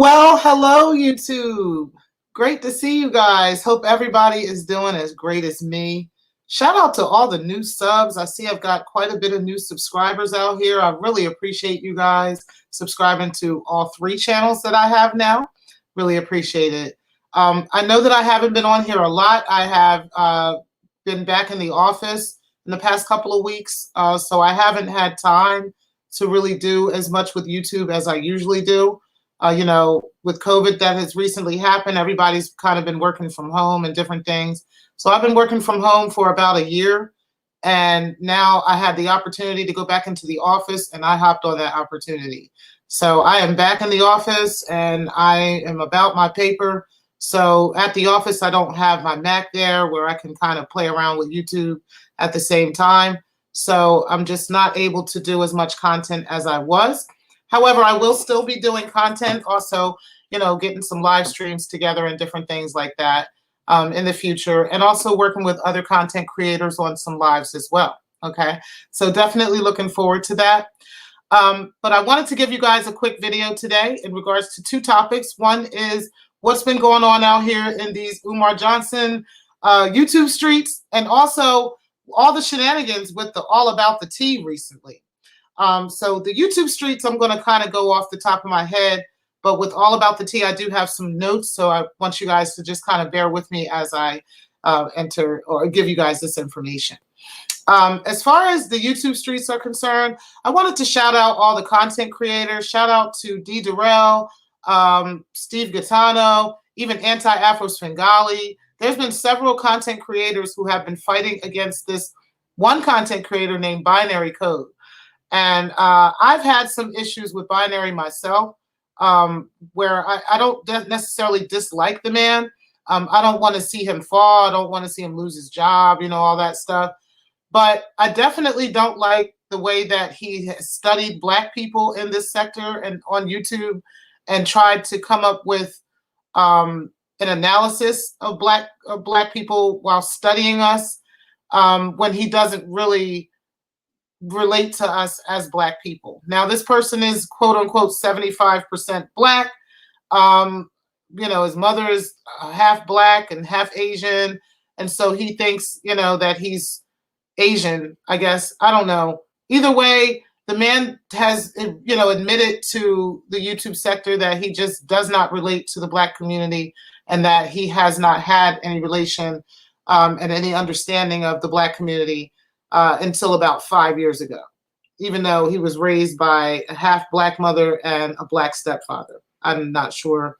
Well, hello, YouTube. Great to see you guys. Hope everybody is doing as great as me. Shout out to all the new subs. I see I've got quite a bit of new subscribers out here. I really appreciate you guys subscribing to all three channels that I have now. Really appreciate it. I know that I haven't been on here a lot. I have been back in the office in the past couple of weeks, so I haven't had time to really do as much with YouTube as I usually do. With COVID that has recently happened, everybody's kind of been working from home and different things. So I've been working from home for about a year. And now I had the opportunity to go back into the office, and I hopped on that opportunity. So I am back in the office and I am about my paper. So at the office, I don't have my Mac there where I can kind of play around with YouTube at the same time. So I'm just not able to do as much content as I was. However, I will still be doing content, also, getting some live streams together and different things like that in the future, and also working with other content creators on some lives as well. Okay, so definitely looking forward to that. But I wanted to give you guys a quick video today in regards to two topics. One is what's been going on out here in these Umar Johnson YouTube streets, and also all the shenanigans with the All About the Tea recently. So the YouTube streets, I'm going to kind of go off the top of my head, but with All About the Tea, I do have some notes. So I want you guys to just kind of bear with me as I enter or give you guys this information. As far as the YouTube streets are concerned, I wanted to shout out all the content creators. Shout out to D. Durrell, Steve Gaetano, even Anti-Afro Svengali. There's been several content creators who have been fighting against this one content creator named Binary Code. And I've had some issues with Binary myself, where I don't necessarily dislike the man. I don't want to see him fall. I don't want to see him lose his job, all that stuff. But I definitely don't like the way that he has studied Black people in this sector and on YouTube and tried to come up with an analysis of Black people while studying us, when he doesn't really relate to us as Black people. Now, this person is quote unquote 75% Black. His mother is half Black and half Asian. And so he thinks, that he's Asian, I guess. I don't know. Either way, the man has, admitted to the YouTube sector that he just does not relate to the Black community and that he has not had any relation and any understanding of the Black community until about 5 years ago, even though he was raised by a half Black mother and a Black stepfather. I'm not sure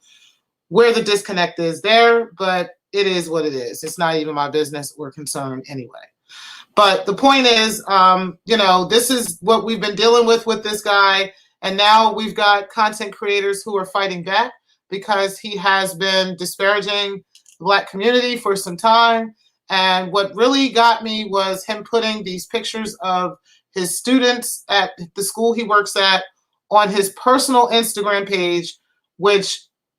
where the disconnect is there, but it is what it is. It's not even my business or concern anyway. But the point is, this is what we've been dealing with this guy. And now we've got content creators who are fighting back because he has been disparaging the Black community for some time. And what really got me was him putting these pictures of his students at the school he works at on his personal Instagram page, which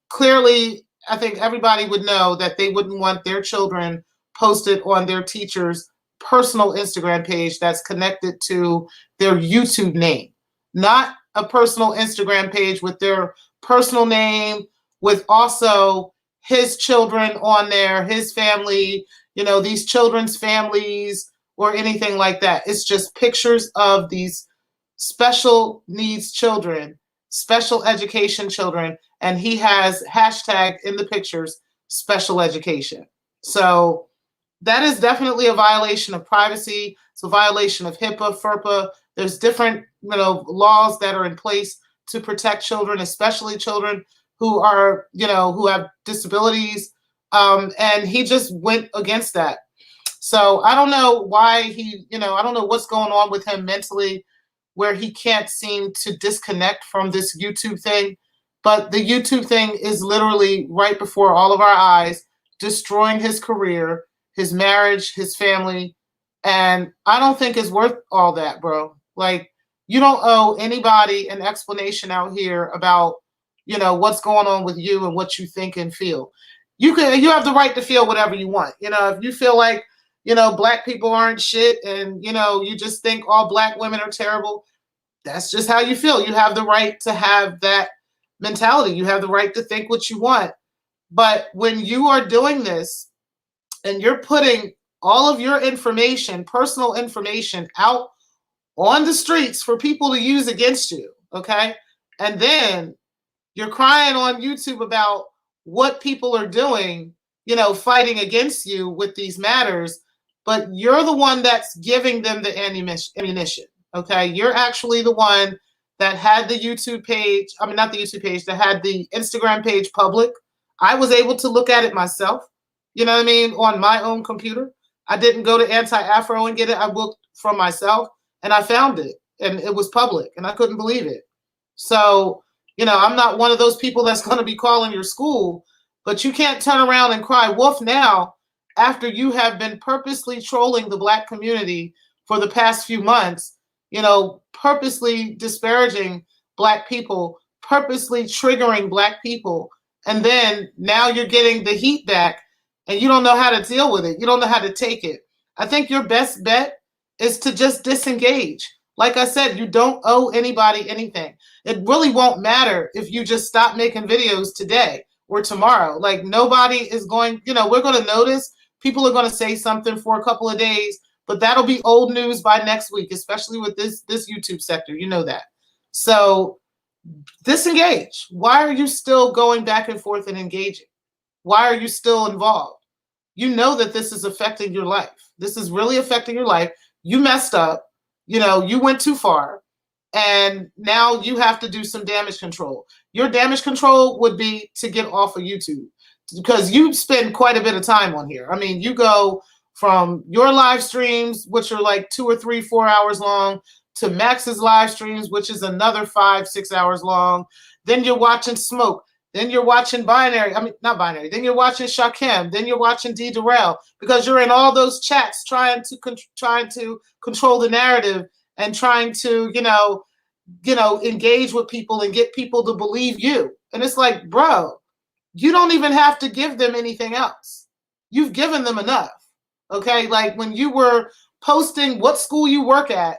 clearly I think everybody would know that they wouldn't want their children posted on their teacher's personal Instagram page that's connected to their YouTube name, not a personal Instagram page with their personal name, with also his children on there, his family, these children's families or anything like that. It's just pictures of these special needs children, special education children, and he has hashtag in the pictures, special education. So that is definitely a violation of privacy. It's a violation of HIPAA, FERPA. There's different, laws that are in place to protect children, especially children who are, who have disabilities. And he just went against that. So I don't know why I don't know what's going on with him mentally, where he can't seem to disconnect from this YouTube thing. But the YouTube thing is literally right before all of our eyes, destroying his career, his marriage, his family. And I don't think it's worth all that, bro. Like, you don't owe anybody an explanation out here about, what's going on with you and what you think and feel. You have the right to feel whatever you want. If you feel like, Black people aren't shit and, you just think all Black women are terrible, that's just how you feel. You have the right to have that mentality. You have the right to think what you want. But when you are doing this and you're putting all of your information, personal information, out on the streets for people to use against you, okay? And then you're crying on YouTube about what people are doing, fighting against you with these matters, but you're the one that's giving them the ammunition, okay? You're actually the one that had the YouTube page, I mean, not the YouTube page, that had the Instagram page public. I was able to look at it myself, you know what I mean, on my own computer. I didn't go to Anti-Afro and get it. I looked from myself and I found it, and it was public, and I couldn't believe it. So, I'm not one of those people that's going to be calling your school, but you can't turn around and cry wolf now after you have been purposely trolling the Black community for the past few months, purposely disparaging Black people, purposely triggering Black people. And then now you're getting the heat back and you don't know how to deal with it. You don't know how to take it. I think your best bet is to just disengage. Like I said, you don't owe anybody anything. It really won't matter if you just stop making videos today or tomorrow. Like, nobody is going, we're going to notice. People are going to say something for a couple of days, but that'll be old news by next week, especially with this YouTube sector. You know that. So disengage. Why are you still going back and forth and engaging? Why are you still involved? You know that this is affecting your life. This is really affecting your life. You messed up. You went too far. And now you have to do some damage control. Your damage control would be to get off of YouTube, because you spend quite a bit of time on here. I mean, you go from your live streams, which are like 2 or 3, 4 hours long, to Max's live streams, which is another 5, 6 hours long. Then you're watching Smoke. Then you're watching Binary. I mean, not Binary. Then you're watching Shakim. Then you're watching D. Durrell, because you're in all those chats trying to control the narrative and trying to, engage with people and get people to believe you. And it's like, bro, you don't even have to give them anything else. You've given them enough. Okay. Like, when you were posting what school you work at,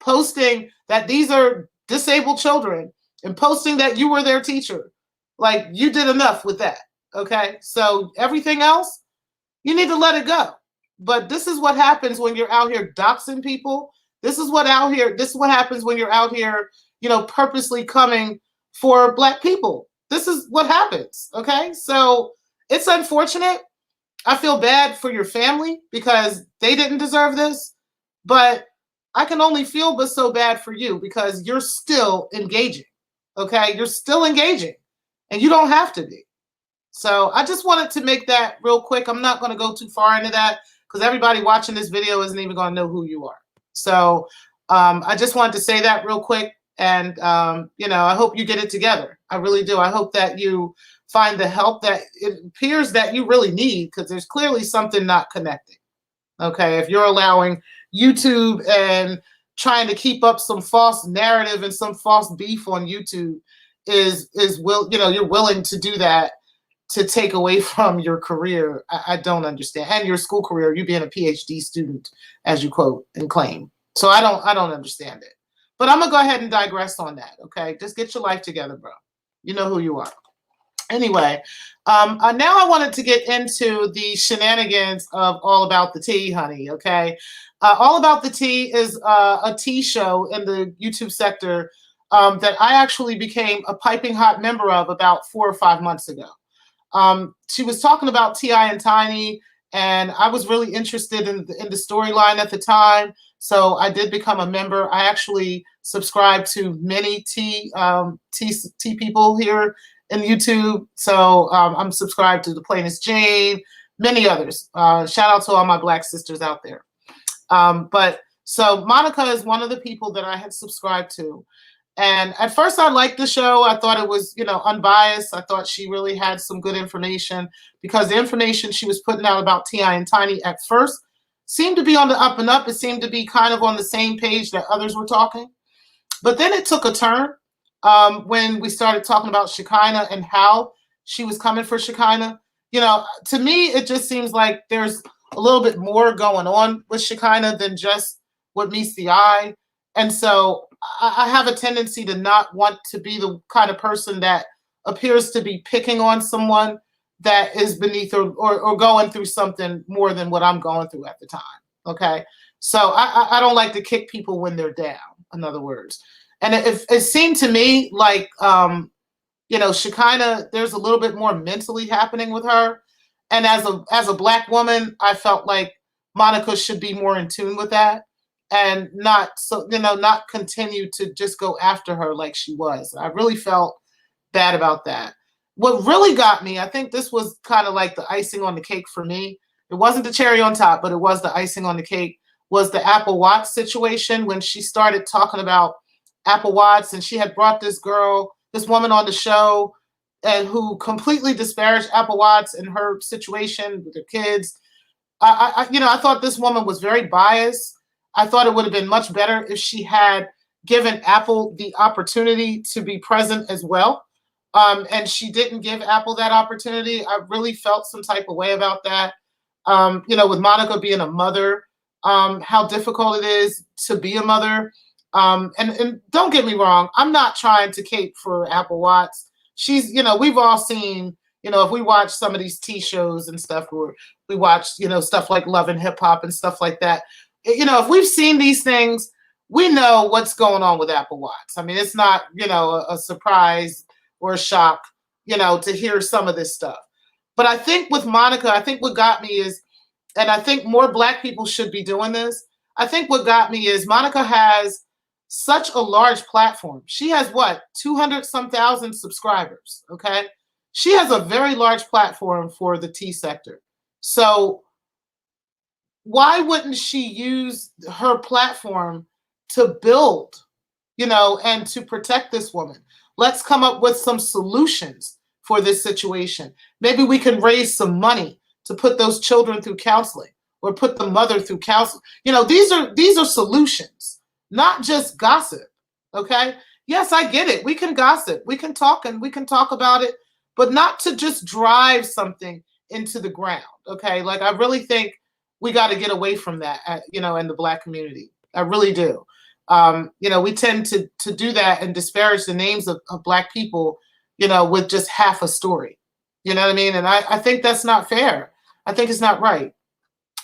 posting that these are disabled children, and posting that you were their teacher, like, you did enough with that. Okay. So everything else, you need to let it go. But this is what happens when you're out here doxing people. This is what happens when you're out here, purposely coming for Black people. This is what happens. Okay. So it's unfortunate. I feel bad for your family because they didn't deserve this, but I can only feel but so bad for you because you're still engaging. Okay. You're still engaging, and you don't have to be. So I just wanted to make that real quick. I'm not going to go too far into that because everybody watching this video isn't even going to know who you are. So I just wanted to say that real quick. And, I hope you get it together. I really do. I hope that you find the help that it appears that you really need, because there's clearly something not connecting. Okay. If you're allowing YouTube and trying to keep up some false narrative and some false beef on YouTube you're willing to do that to take away from your career. I don't understand. And your school career, you being a PhD student, as you quote and claim. So I don't understand it. But I'm gonna go ahead and digress on that. Okay, just get your life together, bro. You know who you are. Anyway, now I wanted to get into the shenanigans of All About the Tea, honey. Okay, All About the Tea is a tea show in the YouTube sector that I actually became a piping hot member of about 4 or 5 months ago. She was talking about T.I. and Tiny, and I was really interested in the storyline at the time. So I did become a member. I actually subscribe to many tea people here in YouTube. So I'm subscribed to The Plainest Jane, many others. Shout out to all my Black sisters out there. But so Monica is one of the people that I had subscribed to. And at first I liked the show. I thought it was, unbiased. I thought she really had some good information, because the information she was putting out about T.I. and Tiny at first seemed to be on the up and up. It seemed to be kind of on the same page that others were talking. But then it took a turn when we started talking about Shekinah and how she was coming for Shekinah. To me, it just seems like there's a little bit more going on with Shekinah than just what meets the eye. And so I have a tendency to not want to be the kind of person that appears to be picking on someone that is beneath or going through something more than what I'm going through at the time. Okay. So I don't like to kick people when they're down, in other words. And it seemed to me like, Shekinah, there's a little bit more mentally happening with her. And as a Black woman, I felt like Monica should be more in tune with that and not continue to just go after her like she was. I really felt bad about that. What really got me, I think this was kind of like the icing on the cake for me. It wasn't the cherry on top, but it was the icing on the cake, was the Apple Watch situation when she started talking about Apple Watch, and she had brought this woman on the show and who completely disparaged Apple Watch and her situation with her kids. I thought this woman was very biased. I thought it would have been much better if she had given Apple the opportunity to be present as well. And she didn't give Apple that opportunity. I really felt some type of way about that. With Monica being a mother, how difficult it is to be a mother. And don't get me wrong, I'm not trying to cape for Apple Watch. She's, we've all seen, if we watch some of these T shows and stuff, or we watch, stuff like Love and Hip Hop and stuff like that. If we've seen these things, we know what's going on with Apple Watch. I mean, it's not, a surprise or a shock, to hear some of this stuff. But I think with Monica, I think what got me is, and I think more Black people should be doing this. I think what got me is Monica has such a large platform. She has 200 some thousand subscribers. Okay. She has a very large platform for the tea sector. So why wouldn't she use her platform to build, and to protect this woman? Let's come up with some solutions for this situation. Maybe we can raise some money to put those children through counseling or put the mother through counseling. These are solutions, not just gossip. Okay. Yes, I get it. We can gossip. We can talk and we can talk about it, but not to just drive something into the ground. Okay. Like, I really think we got to get away from that, in the Black community. I really do. We tend to do that and disparage the names of Black people, with just half a story. You know what I mean? And I think that's not fair. I think it's not right.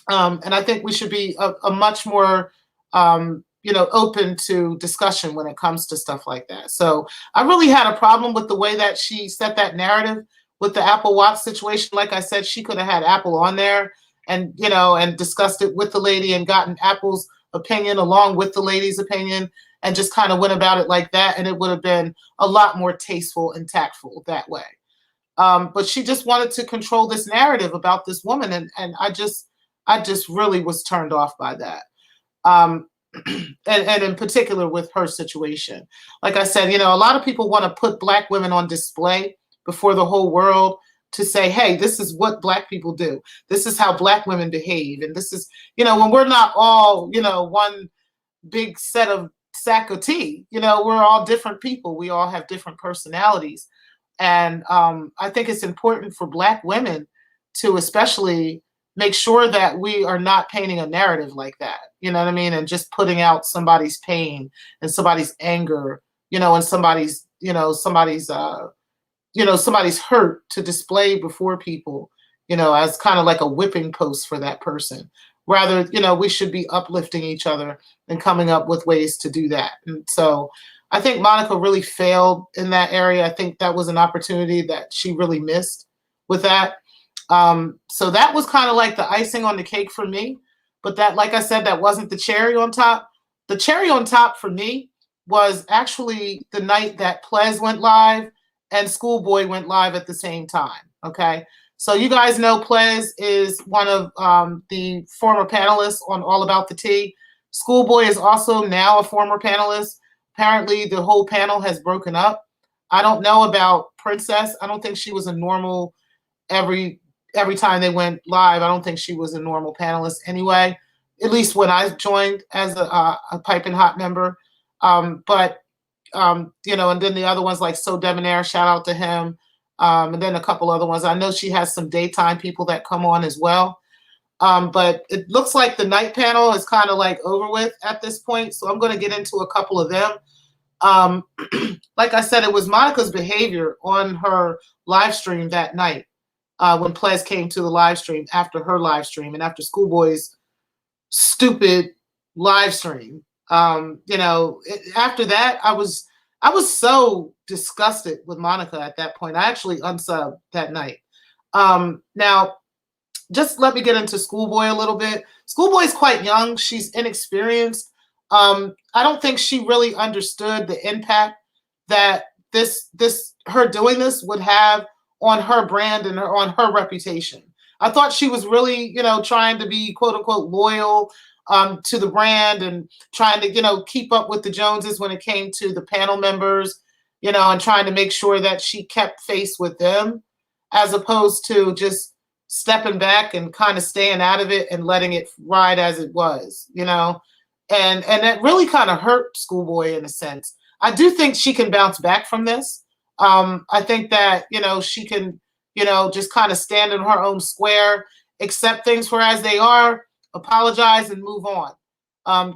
And I think we should be a much more, open to discussion when it comes to stuff like that. So I really had a problem with the way that she set that narrative with the Apple Watch situation. Like I said, she could have had Apple on there and, and discussed it with the lady and gotten Apple's opinion along with the lady's opinion and just kind of went about it like that. And it would have been a lot more tasteful and tactful that way. But she just wanted to control this narrative about this woman. And I just really was turned off by that. And in particular with her situation. Like I said, a lot of people want to put Black women on display before the whole world to say, hey, this is what Black people do. This is how Black women behave. And this is, when we're not all, one big sack of tea, we're all different people. We all have different personalities. And I think it's important for Black women to especially make sure that we are not painting a narrative like that, you know what I mean? And just putting out somebody's pain and somebody's anger, and somebody's hurt to display before people, as kind of like a whipping post for that person. Rather, we should be uplifting each other and coming up with ways to do that. And so I think Monica really failed in that area. I think that was an opportunity that she really missed with that. So that was kind of like the icing on the cake for me. But that, like I said, that wasn't the cherry on top. The cherry on top for me was actually the night that Plez went live and Schoolboy went live at the same time. Okay. So you guys know Plez is one of the former panelists on All About the Tea. Schoolboy is also now a former panelist. Apparently the whole panel has broken up. I don't know about Princess. I don't think she was a normal every time they went live. I don't think she was a normal panelist anyway, at least when I joined as a piping hot member. And then the other ones like So Debonair, shout out to him. And then a couple other ones. I know she has some daytime people that come on as well. But it looks like the night panel is kind of like over with at this point. So I'm going to get into a couple of them. Um, like I said, it was Monica's behavior on her live stream that night when Plez came to the live stream after her live stream and after Schoolboy's stupid live stream. After that, I was so disgusted with Monica at that point. I actually unsubbed that night. Now, just let me get into Schoolboy a little bit. Schoolboy's quite young. She's inexperienced. I don't think she really understood the impact that this her doing this would have on her brand and on her reputation. I thought she was really, trying to be quote unquote loyal to the brand and trying to, keep up with the Joneses when it came to the panel members, and trying to make sure that she kept face with them as opposed to just stepping back and kind of staying out of it and letting it ride as it was. And that really kind of hurt Schoolboy in a sense. I do think she can bounce back from this. I think that, she can, just kind of stand in her own square, accept things for as they are, apologize and move on.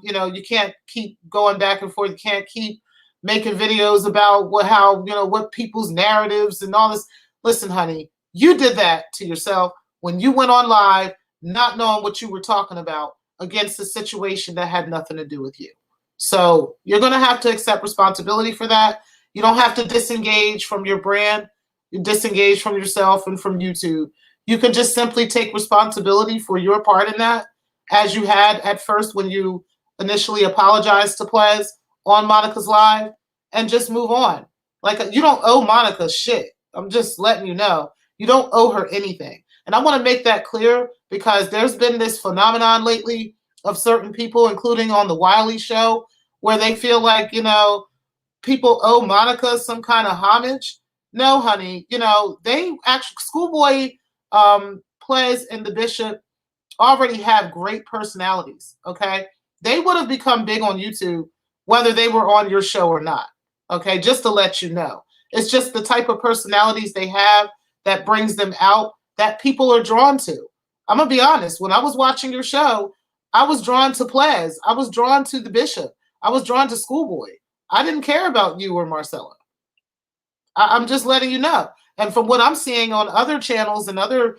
You can't keep going back and forth. You can't keep making videos about what people's narratives and all this. Listen, honey, you did that to yourself when you went on live, not knowing what you were talking about against a situation that had nothing to do with you. So you're going to have to accept responsibility for that. You don't have to disengage from your brand. You disengage from yourself and from YouTube. You can just simply take responsibility for your part in that, as you had at first when you initially apologized to Plez on Monica's live, and just move on. Like, you don't owe Monica shit. I'm just letting you know. You don't owe her anything. And I want to make that clear because there's been this phenomenon lately of certain people, including on the Wiley show, where they feel like, people owe Monica some kind of homage. No, honey, they actually, Schoolboy, Plez, and the Bishop already have great personalities, okay? They would have become big on YouTube whether they were on your show or not, okay? Just to let you know. It's just the type of personalities they have that brings them out that people are drawn to. I'm going to be honest. When I was watching your show, I was drawn to Plez. I was drawn to the Bishop. I was drawn to Schoolboy. I didn't care about you or Marcella. I'm just letting you know. And from what I'm seeing on other channels and other,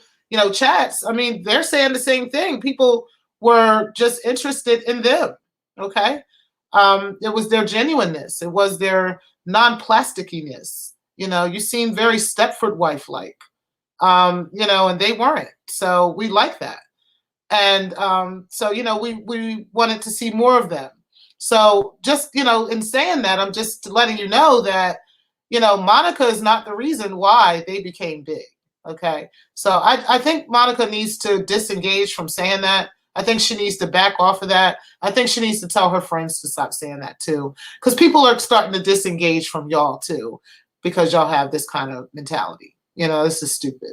chats, I mean, they're saying the same thing. People were just interested in them. Okay. It was their genuineness. It was their non-plasticiness. You seem very Stepford wife-like. And they weren't. So we like that. And so, we wanted to see more of them. So just, in saying that, I'm just letting you know that, Monica is not the reason why they became big. Okay. So I think Monica needs to disengage from saying that. I think she needs to back off of that. I think she needs to tell her friends to stop saying that too. Because people are starting to disengage from y'all too, because y'all have this kind of mentality. This is stupid.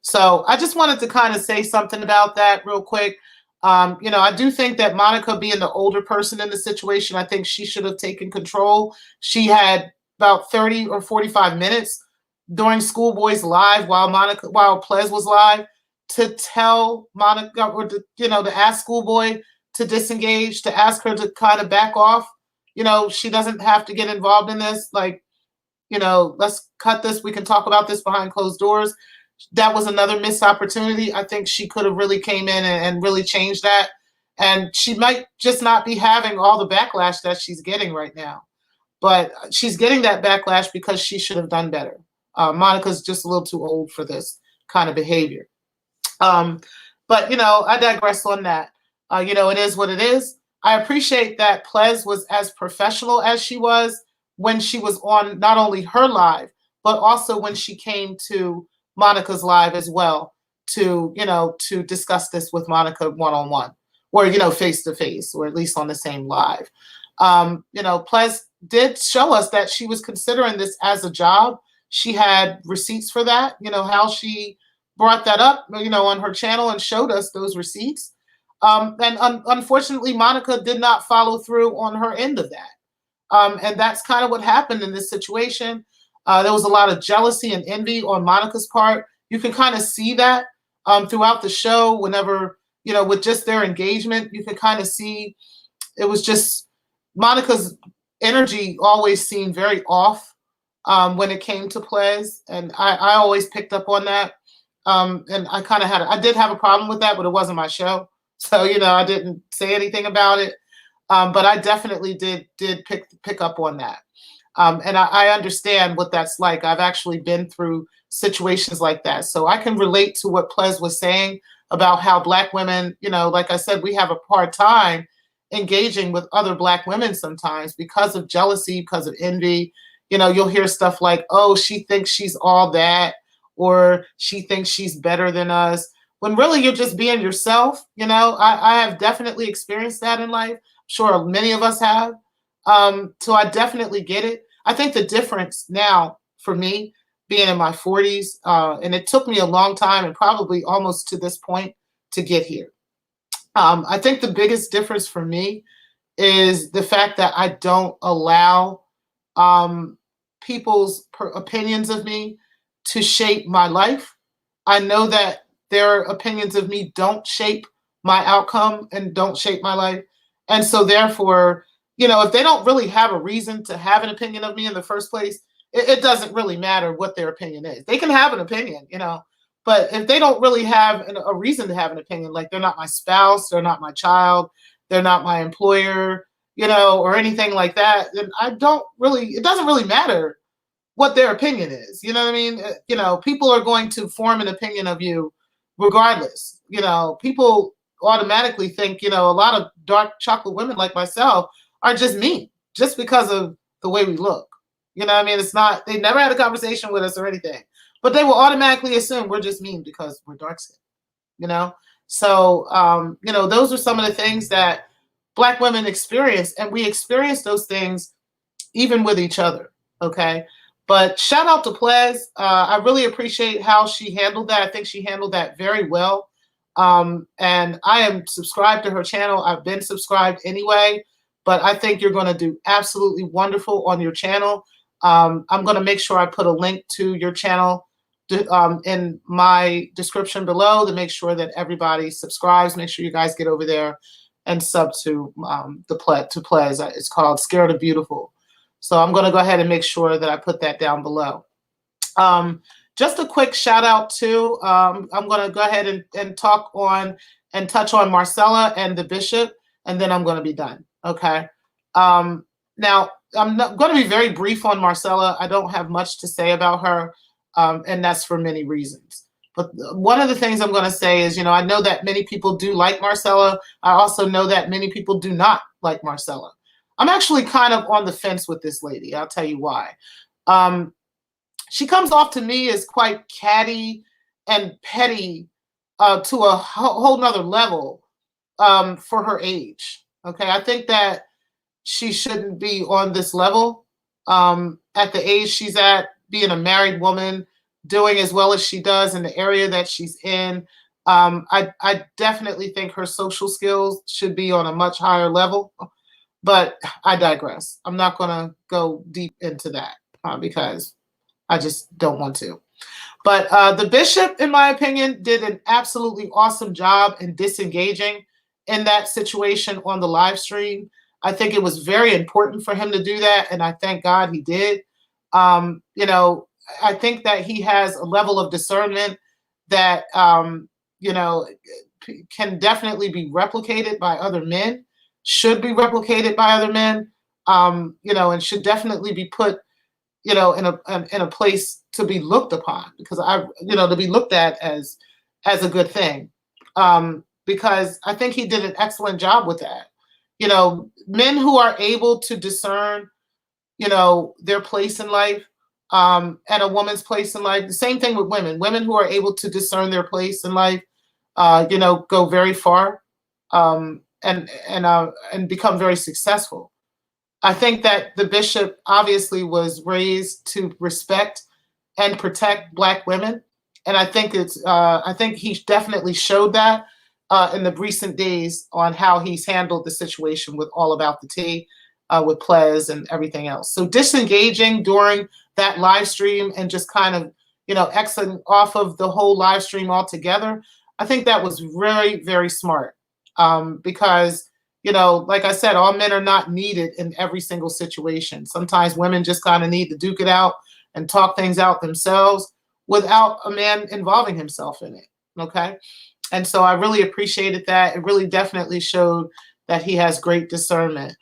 So I just wanted to kind of say something about that real quick. I do think that Monica, being the older person in the situation, I think she should have taken control. She had about 30 or 45 minutes during Schoolboy's live while Plez was live to tell Monica, or to ask Schoolboy to disengage, to ask her to kind of back off. She doesn't have to get involved in this. Like, let's cut this. We can talk about this behind closed doors. That was another missed opportunity. I think she could have really came in and really changed that. And she might just not be having all the backlash that she's getting right now. But she's getting that backlash because she should have done better. Monica's just a little too old for this kind of behavior. But, I digress on that. It is what it is. I appreciate that Plez was as professional as she was when she was on not only her live, but also when she came to Monica's live as well to discuss this with Monica one-on-one or, face-to-face, or at least on the same live. Plez did show us that she was considering this as a job. She had receipts for that, how she brought that up, on her channel and showed us those receipts. Unfortunately, Monica did not follow through on her end of that. And that's kind of what happened in this situation. There was a lot of jealousy and envy on Monica's part. You can kind of see that throughout the show whenever, with just their engagement, you can kind of see it was just Monica's energy always seemed very off when it came to Plez, and I always picked up on that. And I did have a problem with that, but it wasn't my show, so I didn't say anything about it. But I definitely did pick up on that. And I understand what that's like. I've actually been through situations like that. So I can relate to what Plez was saying about how Black women, like I said, we have a hard time engaging with other Black women sometimes because of jealousy, because of envy. You'll hear stuff like, oh, she thinks she's all that, or she thinks she's better than us, when really you're just being yourself. I have definitely experienced that in life. I'm sure many of us have. So I definitely get it. I think the difference now for me, being in my 40s, and it took me a long time and probably almost to this point to get here. I think the biggest difference for me is the fact that I don't allow people's opinions of me to shape my life. I know that their opinions of me don't shape my outcome and don't shape my life. And so therefore, if they don't really have a reason to have an opinion of me in the first place, it doesn't really matter what their opinion is. They can have an opinion, but if they don't really have a reason to have an opinion, like they're not my spouse, they're not my child, they're not my employer, or anything like that, then it doesn't really matter what their opinion is. You know what I mean? People are going to form an opinion of you regardless. People automatically think, a lot of dark chocolate women like myself are just mean just because of the way we look. You know what I mean? It's not, they never had a conversation with us or anything, but they will automatically assume we're just mean because we're dark skinned, So, those are some of the things that Black women experience, and we experience those things even with each other. Okay. But shout out to Plez. I really appreciate how she handled that. I think she handled that very well. And I am subscribed to her channel. I've been subscribed anyway, but I think you're going to do absolutely wonderful on your channel. I'm going to make sure I put a link to your channel in my description below to make sure that everybody subscribes. Make sure you guys get over there and sub to Plez. It's called Scared of Beautiful. So I'm going to go ahead and make sure that I put that down below. Just a quick shout out to, I'm going to go ahead and talk on and touch on Marcella and the Bishop, and then I'm going to be done. Okay. Now, I'm going to be very brief on Marcella. I don't have much to say about her, and that's for many reasons. But one of the things I'm going to say is, I know that many people do like Marcella. I also know that many people do not like Marcella. I'm actually kind of on the fence with this lady. I'll tell you why. She comes off to me as quite catty and petty to a whole nother level for her age. Okay, I think that she shouldn't be on this level at the age she's at, being a married woman, doing as well as she does in the area that she's in. I definitely think her social skills should be on a much higher level. But I digress. I'm not going to go deep into that because I just don't want to. But the Bishop, in my opinion, did an absolutely awesome job in disengaging in that situation on the live stream. I think it was very important for him to do that, and I thank God he did. I think that he has a level of discernment that, can definitely be replicated by other men. Should be replicated by other men, and should definitely be put, in a place to be looked upon, because to be looked at as a good thing, because I think he did an excellent job with that. Men who are able to discern, their place in life, and a woman's place in life. The same thing with women. Women who are able to discern their place in life, go very far. And become very successful. I think that the Bishop obviously was raised to respect and protect Black women, and I think he definitely showed that in the recent days on how he's handled the situation with All About the Tea, with Plez and everything else. So disengaging during that live stream and just kind of exiting off of the whole live stream altogether, I think that was very, very smart. Because like I said, all men are not needed in every single situation. Sometimes women just kind of need to duke it out and talk things out themselves without a man involving himself in it. Okay. And so I really appreciated that. It really definitely showed that he has great discernment,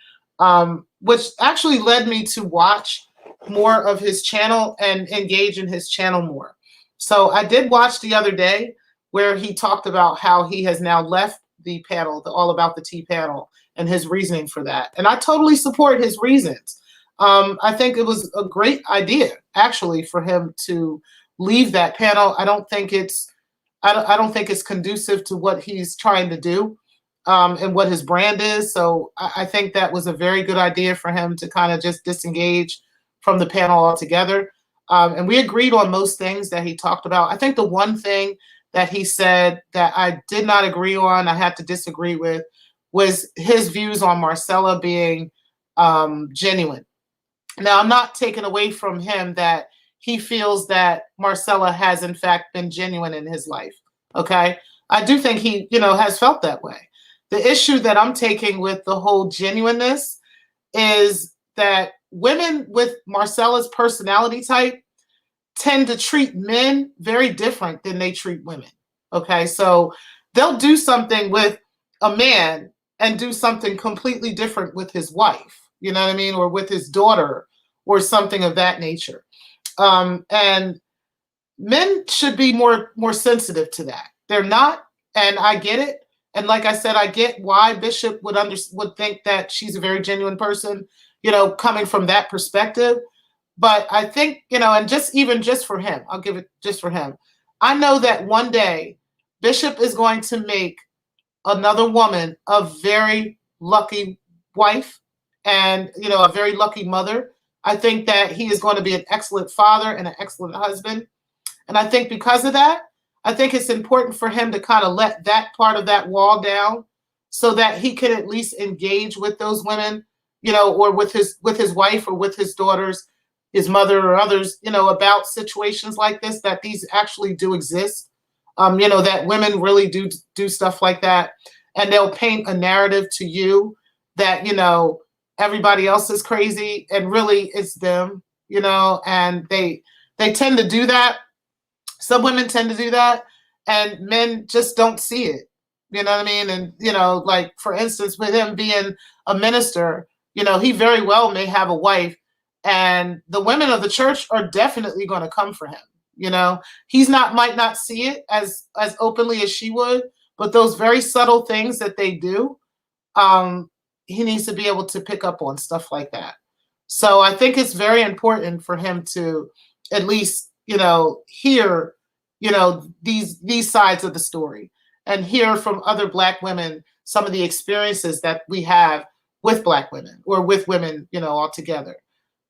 which actually led me to watch more of his channel and engage in his channel more. So I did watch the other day where he talked about how he has now left the panel, the All About the Tea panel, and his reasoning for that. And I totally support his reasons. I think it was a great idea, actually, for him to leave that panel. I don't think it's conducive to what he's trying to do, and what his brand is. So I think that was a very good idea for him to kind of just disengage from the panel altogether. And we agreed on most things that he talked about. I think the one thing that he said that I did not agree on, I had to disagree with, was his views on Marcella being genuine. Now, I'm not taking away from him that he feels that Marcella has in fact been genuine in his life. Okay. I do think he, has felt that way. The issue that I'm taking with the whole genuineness is that women with Marcella's personality type tend to treat men very different than they treat women. Okay. So they'll do something with a man and do something completely different with his wife, you know what I mean? Or with his daughter or something of that nature. And men should be more sensitive to that. They're not, and I get it. And like I said, I get why Bishop would think that she's a very genuine person, coming from that perspective. But I think, and just for him, I'll give it just for him. I know that one day Bishop is going to make another woman a very lucky wife and, a very lucky mother. I think that he is going to be an excellent father and an excellent husband. And I think because of that, I think it's important for him to kind of let that part of that wall down so that he can at least engage with those women, or with his wife or with his daughters, his mother or others, about situations like this, that these actually do exist, that women really do stuff like that. And they'll paint a narrative to you that, everybody else is crazy and really it's them, and they tend to do that. Some women tend to do that, and men just don't see it. You know what I mean? And, like, for instance, with him being a minister, he very well may have a wife, and the women of the church are definitely going to come for him. He's might not see it as openly as she would, but those very subtle things that they do, he needs to be able to pick up on stuff like that. So I think it's very important for him to at least, hear, these sides of the story and hear from other Black women some of the experiences that we have with Black women or with women, altogether.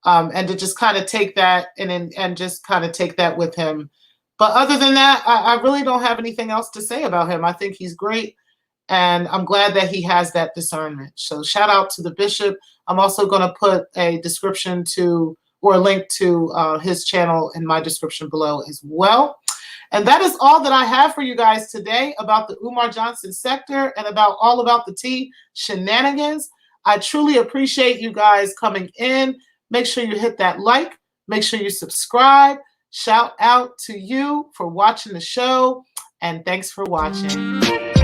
And to just kind of take that and just kind of take that with him. But other than that, I really don't have anything else to say about him. I think he's great. And I'm glad that he has that discernment. So shout out to the Bishop. I'm also going to put a description or a link to his channel in my description below as well. And that is all that I have for you guys today about the Umar Johnson sector and all about the tea shenanigans. I truly appreciate you guys coming in. Make sure you hit that like. Make sure you subscribe. Shout out to you for watching the show. And thanks for watching.